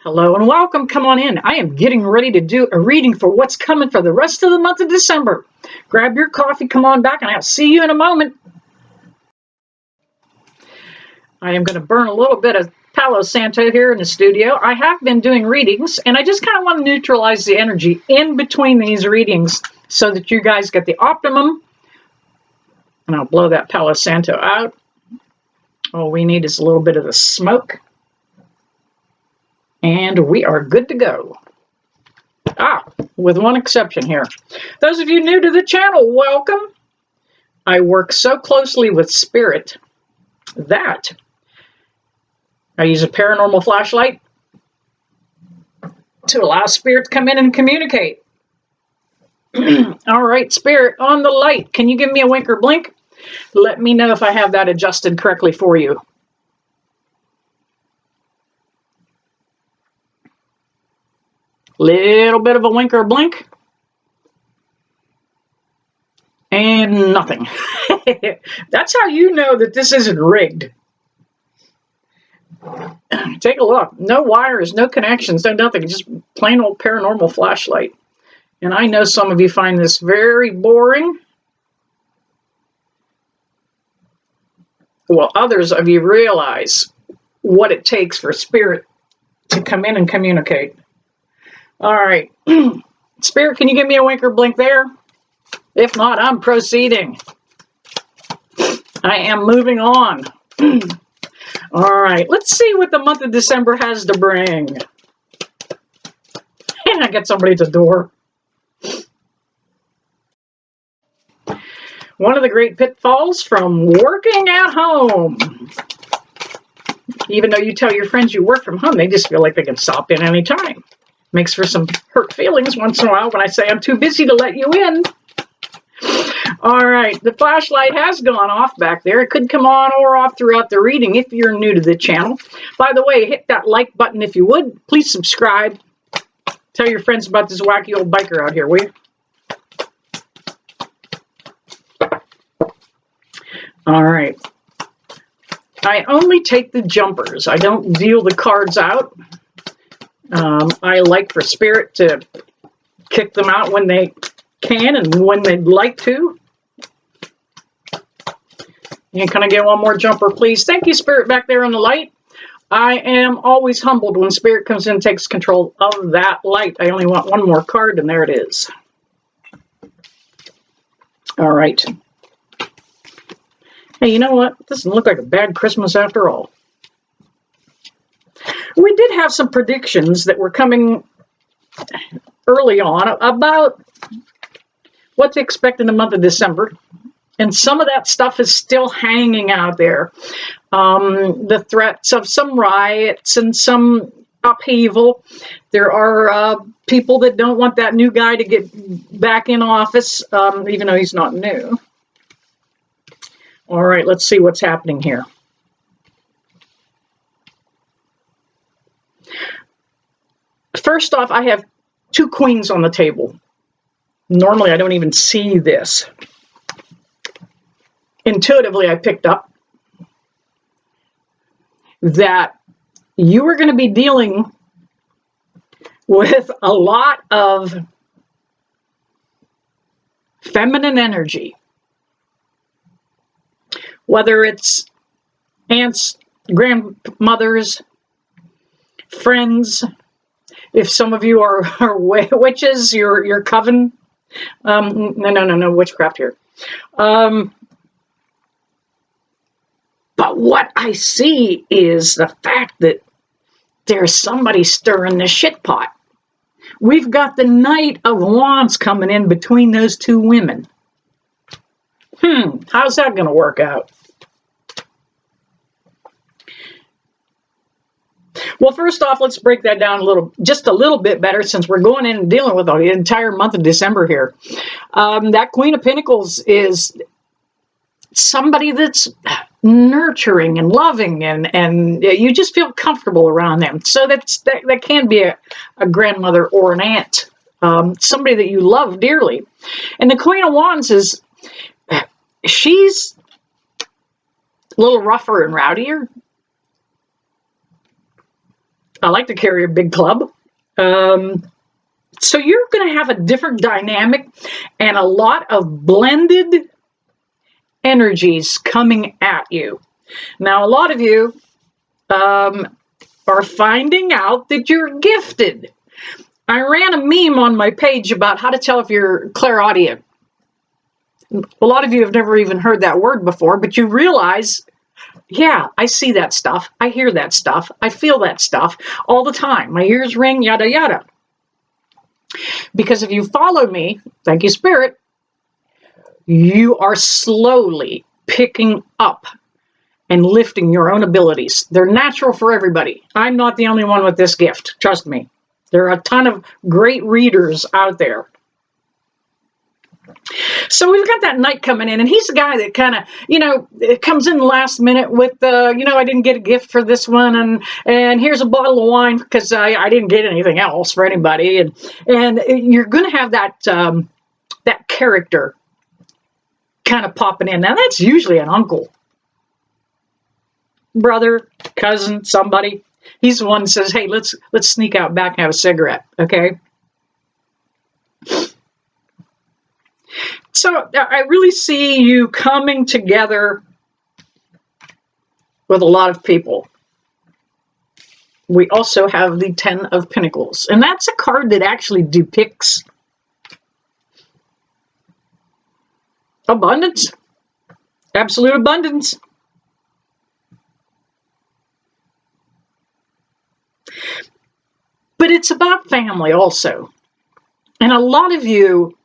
Hello and welcome. Come on in. I am getting ready to do a reading for what's coming for the rest of the month of December. Grab your coffee, come on back, and I'll see you in a moment. I am going to burn a little bit of Palo Santo here in the studio. I have been doing readings, and I just kind of want to neutralize the energy in between these readings so that you guys get the optimum. And I'll blow that Palo Santo out. All we need is a little bit of the smoke. And we are good to go. With one exception here. Those of you new to the channel, welcome. I work so closely with Spirit that I use a paranormal flashlight to allow Spirit to come in and communicate. All right, Spirit, on the light. Can you give me a wink or blink? Let me know if I have that adjusted correctly for you. Little bit of a wink or blink. And nothing. That's how you know that this isn't rigged. Take a look. No wires, no connections, no nothing. Just plain old paranormal flashlight. And I know some of you find this very boring. Well, others of you realize what it takes for Spirit to come in and communicate. All right. Spirit, can you give me a wink or blink there? If not, I'm proceeding. I am moving on. All right, let's see what the month of December has to bring. And I get somebody at the door. One of the great pitfalls from working at home. Even though you tell your friends you work from home, they just feel like they can stop in any time. Makes for some hurt feelings once in a while when I say I'm too busy to let you in. All right, the flashlight has gone off back there. It could come on or off throughout the reading if you're new to the channel. By the way, hit that like button if you would. Please subscribe. Tell your friends about this wacky old biker out here, will you? All right. I only take the jumpers. I don't deal the cards out. I like for Spirit to kick them out when they can and when they'd like to. And can I get one more jumper, please? Thank you, Spirit, back there on the light. I am always humbled when Spirit comes in and takes control of that light. I only want one more card, and there it is. All right. Hey, you know what? This doesn't look like a bad Christmas after all. We did have some predictions that were coming early on about what to expect in the month of December. And some of that stuff is still hanging out there. The threats of some riots and some upheaval. There are people that don't want that new guy to get back in office, even though he's not new. All right, let's see what's happening here. First off, I have two queens on the table. Normally, I don't even see this. Intuitively, I picked up that you are going to be dealing with a lot of feminine energy. Whether it's aunts, grandmothers, friends, if some of you are witches, your coven. No, witchcraft here. But what I see is the fact that there's somebody stirring the shit pot. We've got the Knight of Wands coming in between those two women. How's that going to work out? Well, first off, let's break that down just a little bit better, since we're going in and dealing with the entire month of December here. That Queen of Pentacles is somebody that's nurturing and loving, and you just feel comfortable around them. So that can be a grandmother or an aunt, somebody that you love dearly. And the Queen of Wands she's a little rougher and rowdier. I like to carry a big club. So you're going to have a different dynamic and a lot of blended energies coming at you. Now, a lot of you are finding out that you're gifted. I ran a meme on my page about how to tell if you're clairaudient. A lot of you have never even heard that word before, but you realize, yeah, I see that stuff. I hear that stuff. I feel that stuff all the time. My ears ring, yada, yada. Because if you follow me, thank you, Spirit, you are slowly picking up and lifting your own abilities. They're natural for everybody. I'm not the only one with this gift. Trust me. There are a ton of great readers out there. So we've got that knight coming in, and he's the guy that kind of, it comes in last minute with, I didn't get a gift for this one, and here's a bottle of wine because I didn't get anything else for anybody, and you're going to have that that character kind of popping in. Now that's usually an uncle, brother, cousin, somebody. He's the one that says, "Hey, let's sneak out back and have a cigarette," okay? So I really see you coming together with a lot of people. We also have the 10 of Pentacles, and that's a card that actually depicts abundance, absolute abundance. But it's about family also. And a lot of you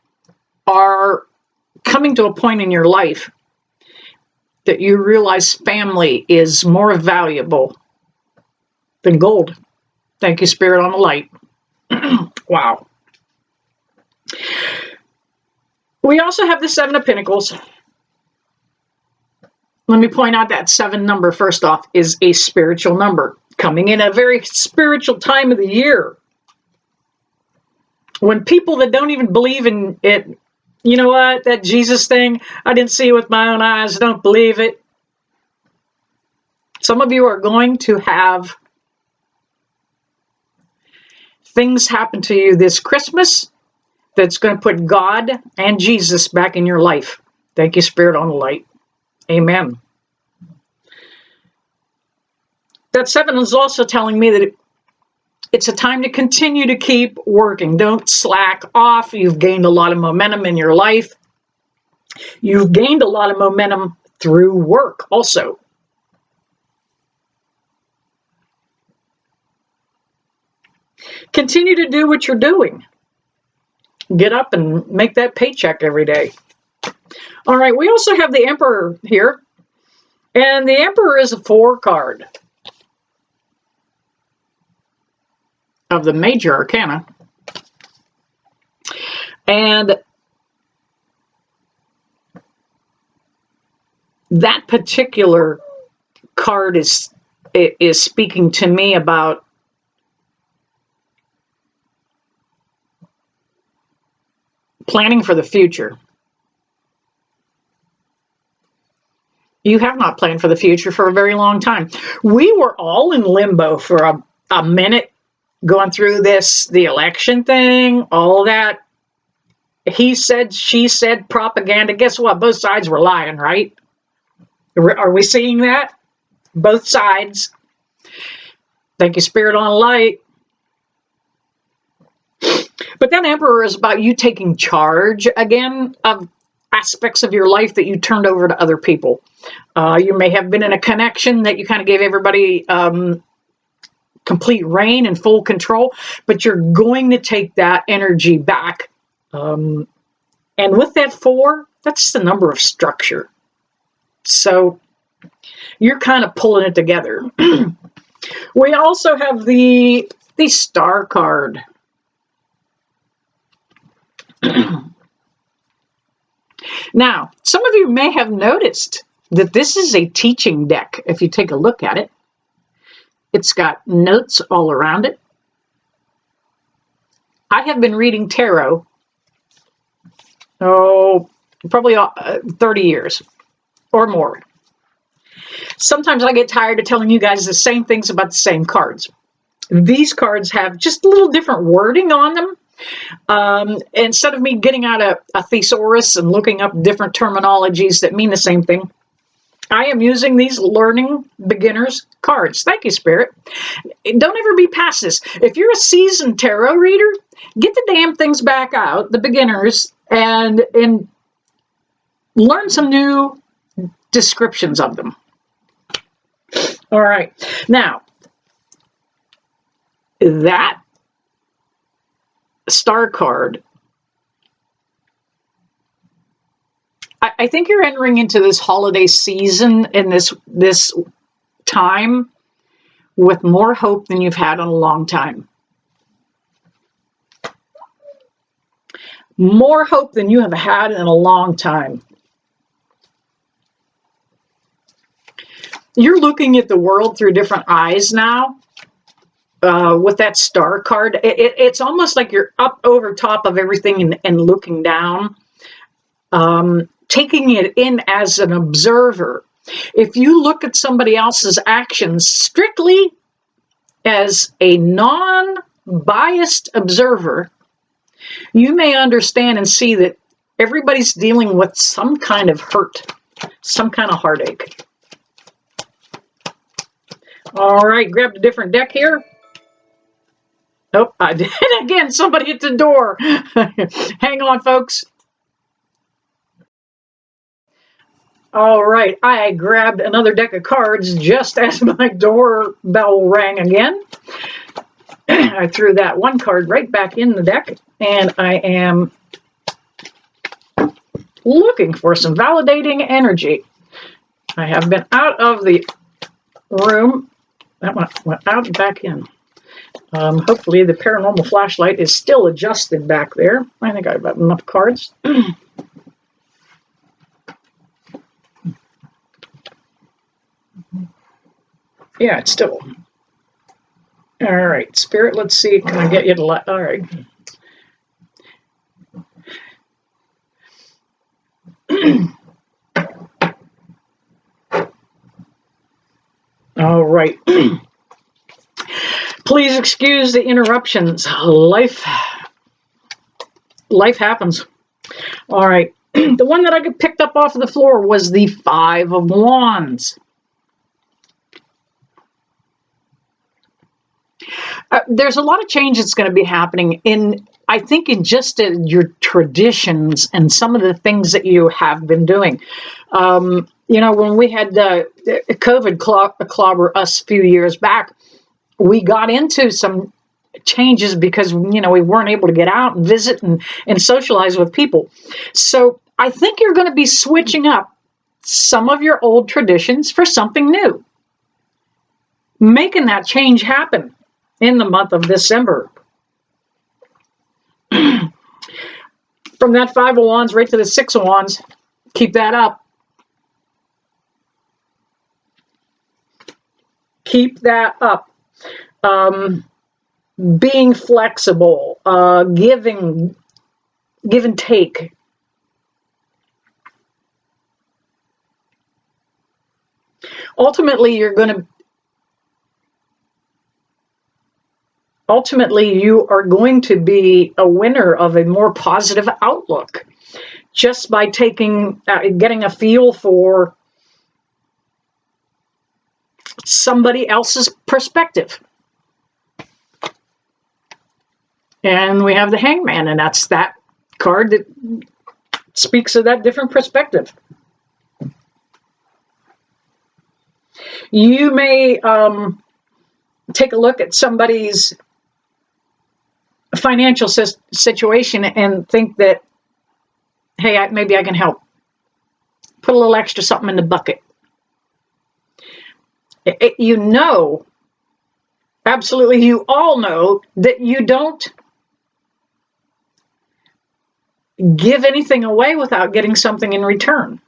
are coming to a point in your life that you realize family is more valuable than gold. Thank you, Spirit, on the light. Wow. We also have the 7 of Pentacles. Let me point out that 7 number, first off, is a spiritual number, coming in a very spiritual time of the year. When people that don't even believe in it, you know what, that Jesus thing, I didn't see it with my own eyes, don't believe it. Some of you are going to have things happen to you this Christmas that's going to put God and Jesus back in your life. Thank you, Spirit, on the light. Amen. That 7 is also telling me that it's a time to continue to keep working. Don't slack off. You've gained a lot of momentum in your life. You've gained a lot of momentum through work also. Continue to do what you're doing. Get up and make that paycheck every day. All right, we also have the Emperor here. And the Emperor is a 4 card of the Major Arcana. And that particular card is speaking to me about planning for the future. You have not planned for the future for a very long time. We were all in limbo for a minute, going through the election thing, all that he said, she said propaganda. Guess what? Both sides were lying, right? Are we seeing that? Both sides. Thank you, Spirit, on light. But that Emperor is about you taking charge again of aspects of your life that you turned over to other people. You may have been in a connection that you kind of gave everybody complete reign and full control, but you're going to take that energy back. And with that 4, that's the number of structure. So you're kind of pulling it together. We also have the Star card. Now, some of you may have noticed that this is a teaching deck. If you take a look at it, it's got notes all around it. I have been reading tarot, probably 30 years or more. Sometimes I get tired of telling you guys the same things about the same cards. These cards have just a little different wording on them. Instead of me getting out a thesaurus and looking up different terminologies that mean the same thing, I am using these learning beginners cards. Thank you, Spirit. Don't ever be past this. If you're a seasoned tarot reader, get the damn things back out, the beginners, and learn some new descriptions of them. All right. Now, that star card, I think you're entering into this holiday season in this time with more hope than you've had in a long time. More hope than you have had in a long time. You're looking at the world through different eyes now. With that star card, it's almost like you're up over top of everything and looking down, taking it in as an observer. If you look at somebody else's actions strictly as a non-biased observer, you may understand and see that everybody's dealing with some kind of hurt, some kind of heartache. All right, grabbed a different deck here. Oh, I did again. Somebody at the door. Hang on, folks. All right, I grabbed another deck of cards just as my doorbell rang again. I threw that one card right back in the deck, and I am looking for some validating energy. I have been out of the room. That went out and back in. Hopefully the paranormal flashlight is still adjusted back there. I think I've got enough cards. Yeah, it's still. All right, Spirit, let's see. Can I get you to let? All right. All right. Please excuse the interruptions. Life happens. All right. The one that I picked up off of the floor was the Five of Wands. There's a lot of change that's going to be happening I think in just your traditions and some of the things that you have been doing. When we had COVID clobber us a few years back, we got into some changes because, we weren't able to get out and visit and socialize with people. So I think you're going to be switching up some of your old traditions for something new, making that change happen in the month of December. From that Five of Wands right to the Six of Wands, keep that up. Keep that up. Being flexible, give and take. Ultimately, you are going to be a winner of a more positive outlook just by getting a feel for somebody else's perspective. And we have the Hangman, and that's that card that speaks of that different perspective. You may take a look at somebody's financial situation and think that, hey, maybe I can help. Put a little extra something in the bucket. Absolutely, you all know that you don't give anything away without getting something in return.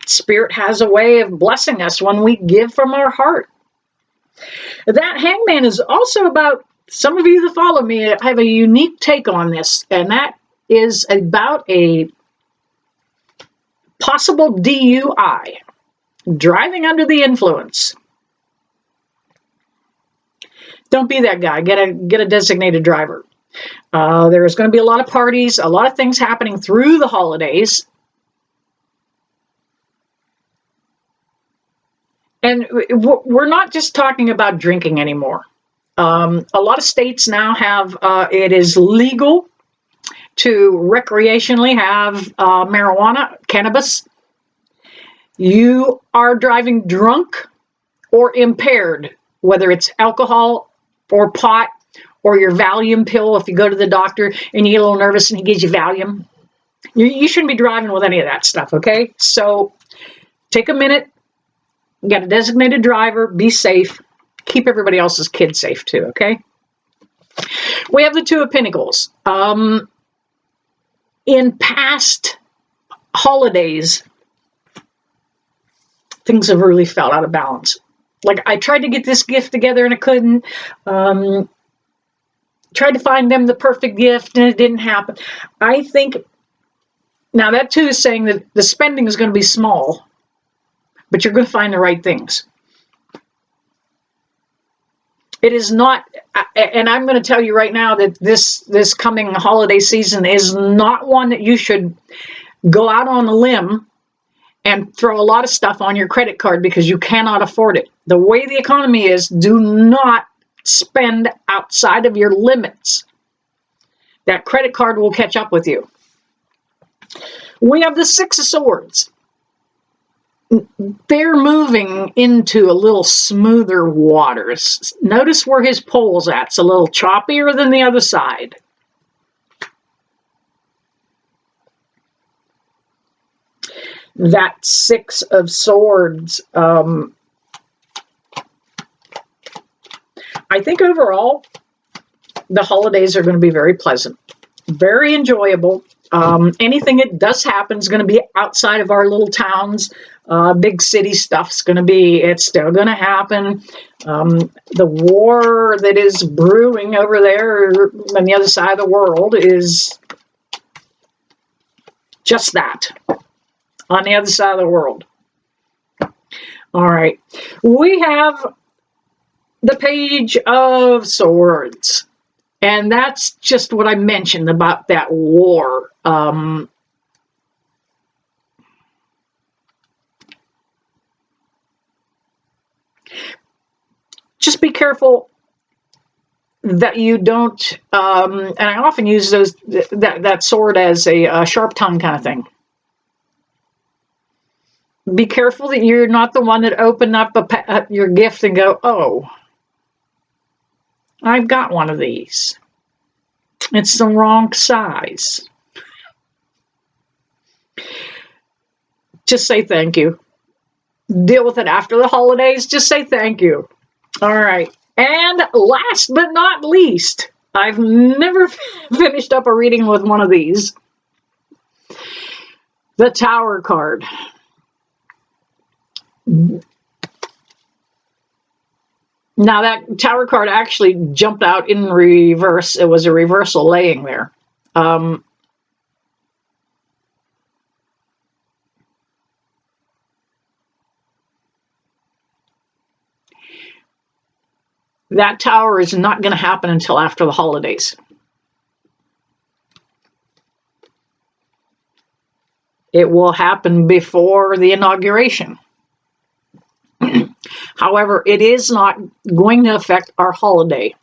Spirit has a way of blessing us when we give from our heart. That Hangman is also about, some of you that follow me have a unique take on this, and that is about a possible DUI, driving under the influence. Don't be that guy. Get a designated driver. There's going to be a lot of parties, a lot of things happening through the holidays. And we're not just talking about drinking anymore. A lot of states now have, it is legal to recreationally have marijuana, cannabis. You are driving drunk or impaired, whether it's alcohol or pot or your Valium pill. If you go to the doctor and you get a little nervous and he gives you Valium, you shouldn't be driving with any of that stuff, okay? So take a minute, get a designated driver, be safe, keep everybody else's kids safe too, okay? We have the Two of Pentacles. In past holidays, things have really fell out of balance. Like, I tried to get this gift together and I couldn't. Tried to find them the perfect gift and it didn't happen. I think, now that too is saying that the spending is going to be small, but you're going to find the right things. It is not, and I'm going to tell you right now that this coming holiday season is not one that you should go out on a limb and throw a lot of stuff on your credit card because you cannot afford it. The way the economy is, do not spend outside of your limits. That credit card will catch up with you. We have the Six of Swords. They're moving into a little smoother waters. Notice where his pole's at. It's a little choppier than the other side. That Six of Swords, I think overall, the holidays are going to be very pleasant, very enjoyable. Anything that does happen is going to be outside of our little towns. Big city stuff's going to be, it's still going to happen. The war that is brewing over there on the other side of the world is just that, on the other side of the world. All right. We have the Page of Swords. And that's just what I mentioned about that war. Just be careful that you don't, and I often use that sword as a sharp tongue kind of thing. Be careful that you're not the one that opened up your gift and go, oh, I've got one of these. It's the wrong size. Just say thank you. Deal with it after the holidays. Just say thank you. All right. And last but not least, I've never finished up a reading with one of these. The Tower card. Now that Tower card actually jumped out in reverse. It was a reversal laying there. That Tower is not going to happen until after the holidays. It will happen before the inauguration. However, it is not going to affect our holiday.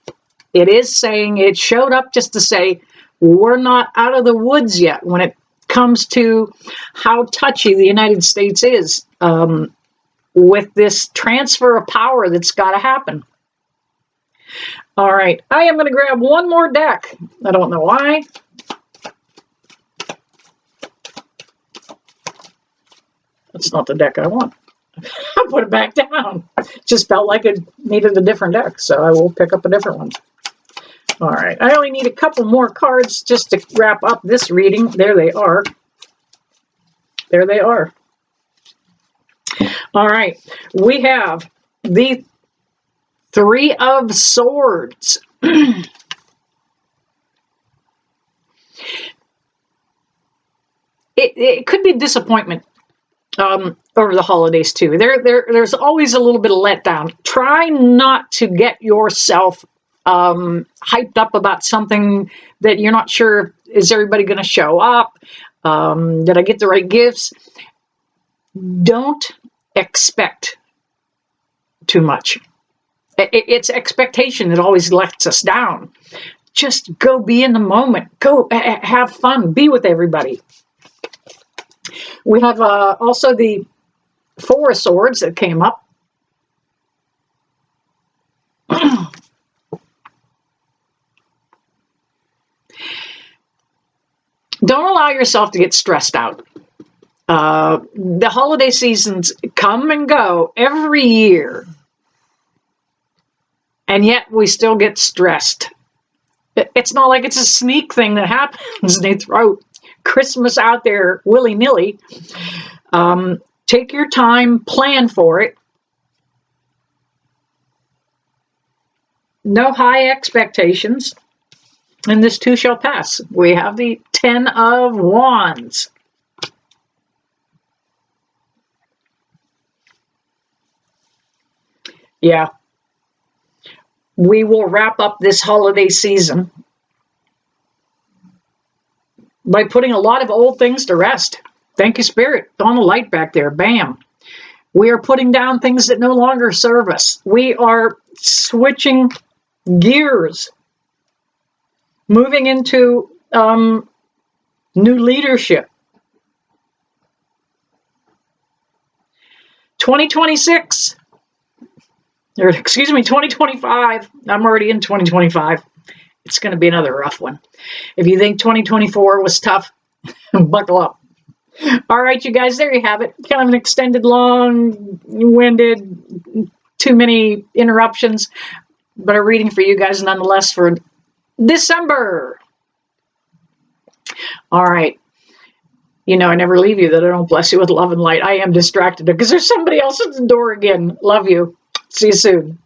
It is saying, it showed up just to say, we're not out of the woods yet when it comes to how touchy the United States is with this transfer of power that's got to happen. All right, I am going to grab one more deck. I don't know why. That's not the deck I want. I put it back down. Just felt like it needed a different deck, so I will pick up a different one. All right, I only need a couple more cards just to wrap up this reading. There they are. There they are. All right, we have the Three of Swords. It could be disappointment. Over the holidays too. There's always a little bit of letdown. Try not to get yourself hyped up about something that you're not sure, is everybody going to show up? Did I get the right gifts? Don't expect too much. It's expectation that always lets us down. Just go be in the moment. Go have fun. Be with everybody. We have also the Four of Swords that came up. Don't allow yourself to get stressed out. The holiday seasons come and go every year, and yet we still get stressed. It's not like it's a sneak thing that happens. They throw Christmas out there willy-nilly. Take your time, plan for it. No high expectations, and this too shall pass. We have the Ten of Wands. Yeah. We will wrap up this holiday season by putting a lot of old things to rest. Thank you, Spirit. On a light back there. Bam. We are putting down things that no longer serve us. We are switching gears, moving into new leadership. 2026, or excuse me, 2025. I'm already in 2025. It's going to be another rough one. If you think 2024 was tough, buckle up. All right, you guys, there you have it. Kind of an extended, long-winded, too many interruptions, but a reading for you guys nonetheless for December. All right. You know, I never leave you that I don't bless you with love and light. I am distracted because there's somebody else at the door again. Love you. See you soon.